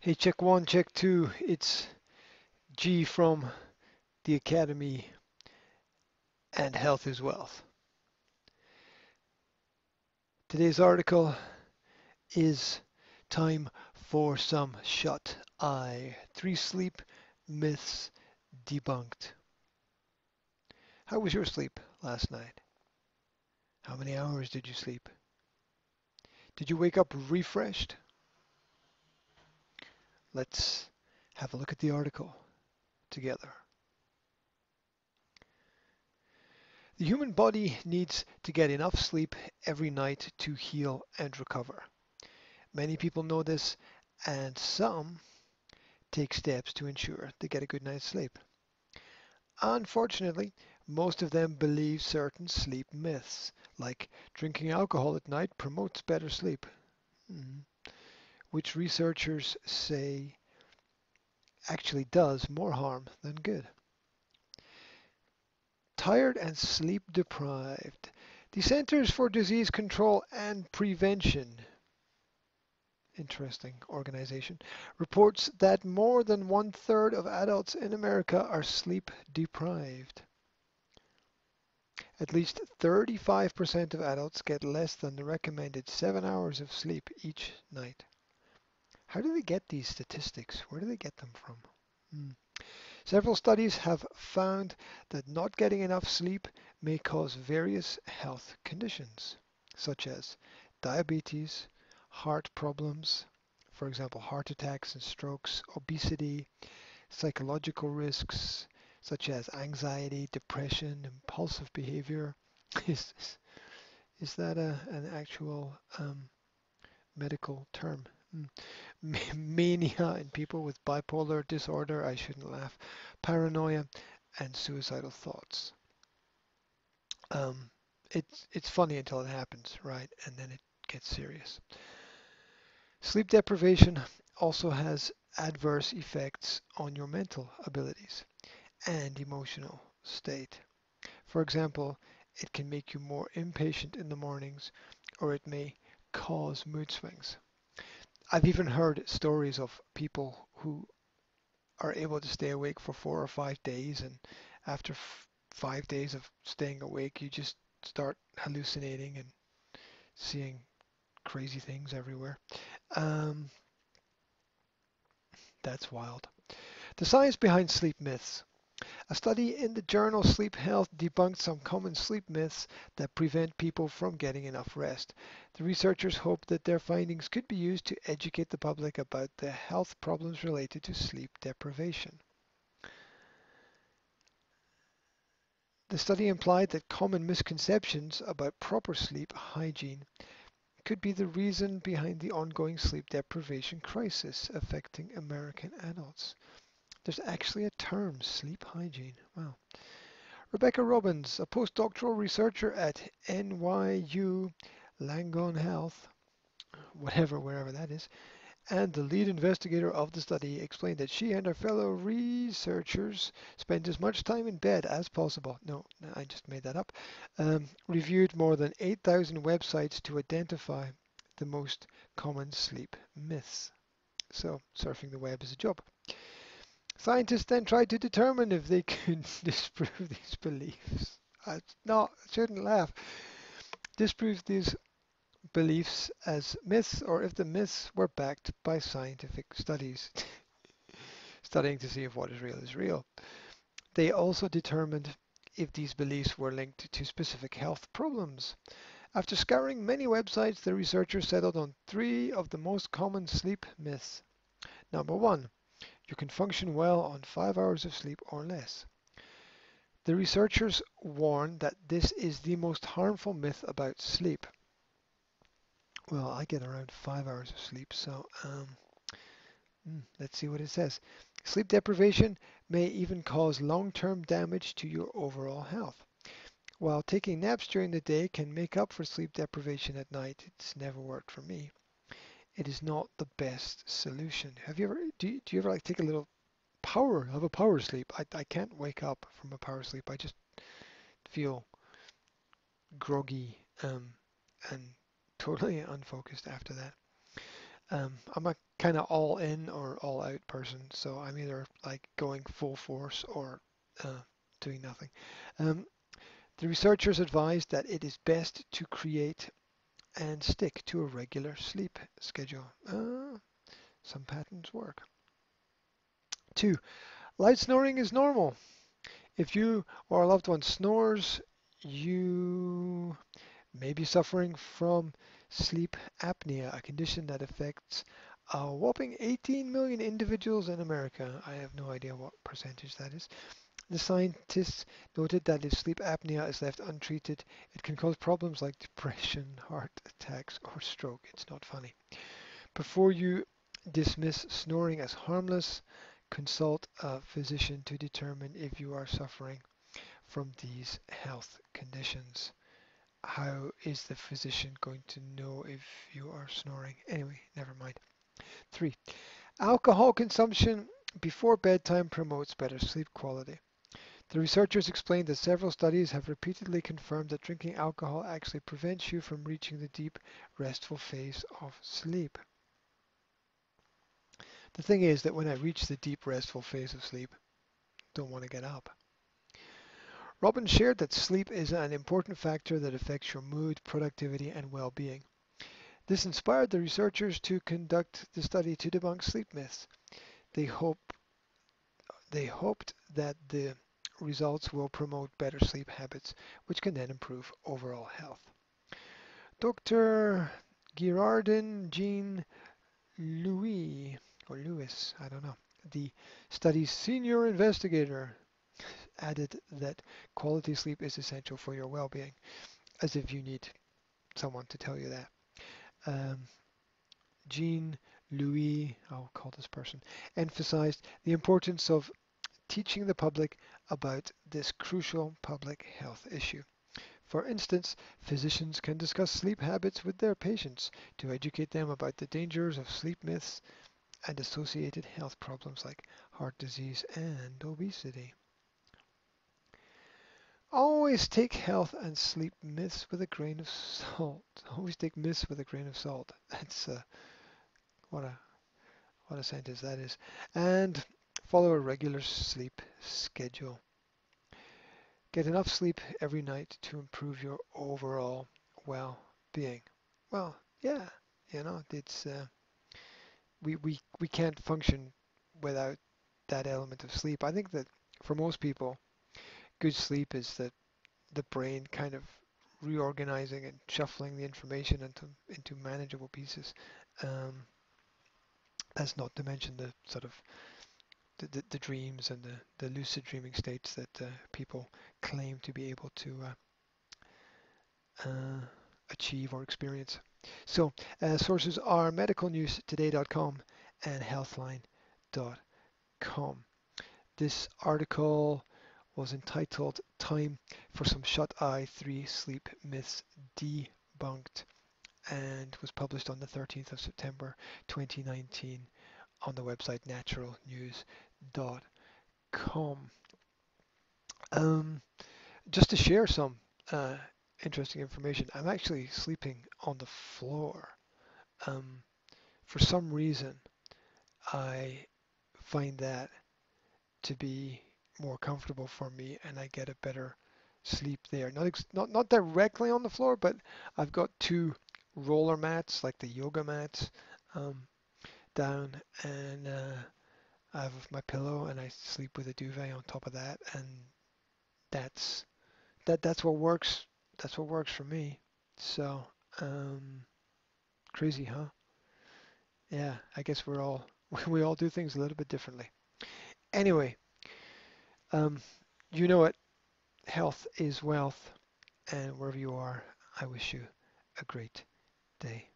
Hey, check one, check two. It's G from the Academy, and health is wealth. Today's article is time for some shut eye. 3 sleep myths debunked. How was your sleep last night? How many hours did you sleep? Did you wake up refreshed? Let's have a look at the article together. The human body needs to get enough sleep every night to heal and recover. Many people know this, and some take steps to ensure they get a good night's sleep. Unfortunately, most of them believe certain sleep myths, like drinking alcohol at night promotes better sleep, mm, which researchers say actually does more harm than good. Tired and sleep deprived. The Centers for Disease Control and Prevention, interesting organization, reports that more than 1/3 of adults in America are sleep deprived. At least 35% of adults get less than the recommended 7 hours of sleep each night. How do they get these statistics? Where do they get them from? Hmm. Several studies have found that not getting enough sleep may cause various health conditions, such as diabetes, heart problems, for example, heart attacks and strokes, obesity, psychological risks, such as anxiety, depression, impulsive behavior. Is, is that an actual medical term? Mania in people with bipolar disorder, I shouldn't laugh, paranoia, and suicidal thoughts. Um, it's funny until it happens, right? And then it gets serious. Sleep deprivation also has adverse effects on your mental abilities and emotional state. For example, it can make you more impatient in the mornings, or it may cause mood swings. I've even heard stories of people who are able to stay awake for 4 or 5 days, and after 5 days of staying awake, you just start hallucinating and seeing crazy things everywhere. Um, that's wild. The science behind sleep myths. A study in the journal Sleep Health debunked some common sleep myths that prevent people from getting enough rest. The researchers hope that their findings could be used to educate the public about the health problems related to sleep deprivation. The study implied that common misconceptions about proper sleep hygiene could be the reason behind the ongoing sleep deprivation crisis affecting American adults. There's actually a term, sleep hygiene. Wow. Rebecca Robbins, a postdoctoral researcher at NYU Langone Health, wherever that is, and the lead investigator of the study, explained that she and her fellow researchers spent as much time in bed as possible. No, I just made that up. Reviewed more than 8,000 websites to identify the most common sleep myths. So, surfing the web is a job. Scientists then tried to determine if they could disprove these beliefs. No, I shouldn't laugh. Disprove these beliefs as myths, or if the myths were backed by scientific studies, studying to see if what is real is real. They also determined if these beliefs were linked to specific health problems. After scouring many websites, the researchers settled on 3 of the most common sleep myths. Number 1, you can function well on 5 hours of sleep or less. The researchers warn that this is the most harmful myth about sleep. Well, I get around 5 hours of sleep, so let's see what it says. Sleep deprivation may even cause long-term damage to your overall health. While taking naps during the day can make up for sleep deprivation at night, it's never worked for me. It is not the best solution. Do you ever like take a little have a power sleep? I can't wake up from a power sleep. I just feel groggy and totally unfocused after that. I'm a kind of all in or all out person, so I'm either like going full force or doing nothing. Um, the researchers advised that it is best to create and stick to a regular sleep schedule. Some patterns work. 2. Light snoring is normal. If you or a loved one snores, you may be suffering from sleep apnea, a condition that affects a whopping 18 million individuals in America. I have no idea what percentage that is. The scientists noted that if sleep apnea is left untreated, it can cause problems like depression, heart attacks, or stroke. It's not funny. Before you dismiss snoring as harmless, consult a physician to determine if you are suffering from these health conditions. How is the physician going to know if you are snoring? Anyway, never mind. 3. Alcohol consumption before bedtime promotes better sleep quality. The researchers explained that several studies have repeatedly confirmed that drinking alcohol actually prevents you from reaching the deep, restful phase of sleep. The thing is that when I reach the deep, restful phase of sleep, I don't want to get up. Robin shared that sleep is an important factor that affects your mood, productivity, and well-being. This inspired the researchers to conduct the study to debunk sleep myths. They hope they hoped that the results will promote better sleep habits, which can then improve overall health. Dr. Girardin Jean Louis, or Lewis, I don't know, the study's senior investigator, added that quality sleep is essential for your well-being, as if you need someone to tell you that. Um, Jean Louis, I'll call this person, emphasized the importance of teaching the public about this crucial public health issue. For instance, physicians can discuss sleep habits with their patients to educate them about the dangers of sleep myths and associated health problems like heart disease and obesity. Always take health and sleep myths with a grain of salt. Always take myths with a grain of salt. That's what a what a sentence that is. And follow a regular sleep schedule. Get enough sleep every night to improve your overall well-being. Well, yeah, it's we can't function without that element of sleep. I think that for most people, good sleep is the brain kind of reorganizing and shuffling the information into manageable pieces. Um, that's not to mention the sort of the dreams and the lucid dreaming states that people claim to be able to achieve or experience. So sources are medicalnewstoday.com and healthline.com. This article was entitled Time for Some Shut-Eye 3 Sleep Myths Debunked and was published on the 13th of September 2019 on the website naturalnews.com. Um, just to share some uh, interesting information, I'm actually sleeping on the floor. Um, for some reason, I find that to be more comfortable for me, and I get a better sleep there. Not directly on the floor, but I've got two roller mats, like the yoga mats, um, down, and I have my pillow, and I sleep with a duvet on top of that, and that's that's what works. That's what works for me. So, um, crazy, huh? Yeah, I guess we're all we all do things a little bit differently. Anyway, um, you know it. Health is wealth, and wherever you are, I wish you a great day.